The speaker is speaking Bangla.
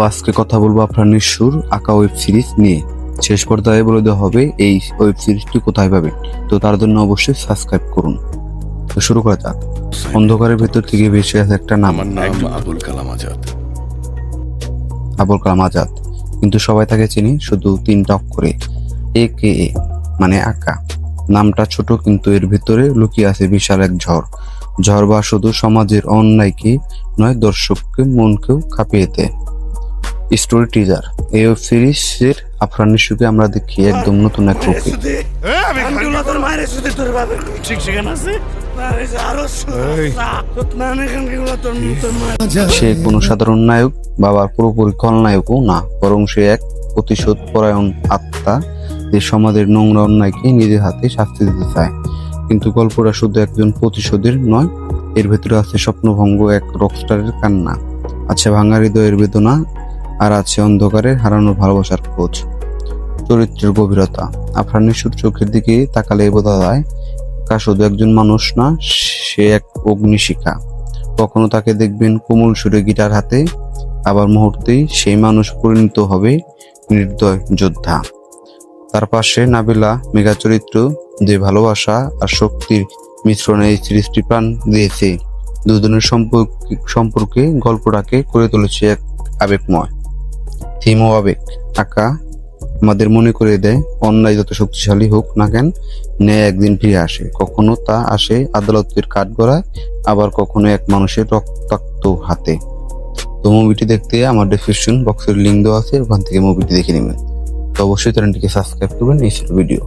আজকে কথা বলবো আপনার নিঃস্বর আঁকা ওয়েব সিরিজ নিয়ে। শেষ পর্যায়ে বলে দেওয়া হবে এই ওয়েব সিরিজটি কোথায় পাবেন। তো তার জন্য অবশ্যই সাবস্ক্রাইব করুন। তো শুরু করা যাক। অন্ধকারের ভেতর থেকে ভেসে আসে একটা নাম, আমার নাম আবুল কালাম আজাদ। আবুল কালাম আজাদ, কিন্তু সবাই তাকে চিনি শুধু 3টা অক্ষরে, AKA মানে আঁকা। নামটা ছোট, কিন্তু এর ভিতরে লুকিয়ে আছে বিশাল এক ঝড় বা শুধু সমাজের অন্যায়কে নয়, দর্শককে মনকেও কাঁপিয়ে দেয়। Story teaser. এই ওয়েব সিরিজের আফরান নিশোকে আমরা দেখি একদম নতুন এক রূপে। সে কোনো সাধারণ নায়ক, বাবার পুরোপুরি খলনায়কও না, বরং সে এক প্রতিশোধ পরায়ণ আত্মা, যে সমাজের নোংরা অন্যায়কে নিজের হাতে শাস্তি দিতে চায়। কিন্তু গল্পটা শুধু একজন প্রতিশোধের নয়, এর ভেতরে আছে স্বপ্নভঙ্গ এক রকস্টারের কান্না, আছে ভাঙা হৃদয়ের বেদনা, আর আছে অন্ধকারের হারানো ভালোবাসার খোঁজ। চরিত্রের গভীরতা। আফরান নিশোর চোখের দিকে তাকালে বোঝা যায় তা শুধু একজন মানুষ না, সে এক অগ্নিশিখা। কখনো তাকে দেখবেন কোমল সুরে গিটার হাতে, আবার মুহূর্তেই সেই মানুষ পরিণত হবে নির্দয় যোদ্ধা। তার পাশে নাবিলা, মেগা চরিত্র, যে ভালোবাসা আর শক্তির মিশ্রণে এই সিরিজটি প্রাণ দিয়েছে। দুজনের সম্পর্কে গল্পটাকে করে তুলেছে এক আবেগময়। থিম ও আবেগ। আঁকা আমাদের মনে করে দেয়, অন্যায় যত শক্তিশালী হোক না কেন, ন্যায় একদিন ফিরে আসে। কখনো তা আসে আদালতের কাঠগড়ায়, আবার কখনো এক মানুষের রক্তাক্ত হাতে। তো মুভিটি দেখতে আমার ডেসক্রিপশন বক্সের লিঙ্ক দেওয়া আছে, ওখান থেকে মুভিটি দেখে নেবেন। তো অবশ্যই চ্যানেলটিকে সাবস্ক্রাইব করবেন। এই ছিল ভিডিও।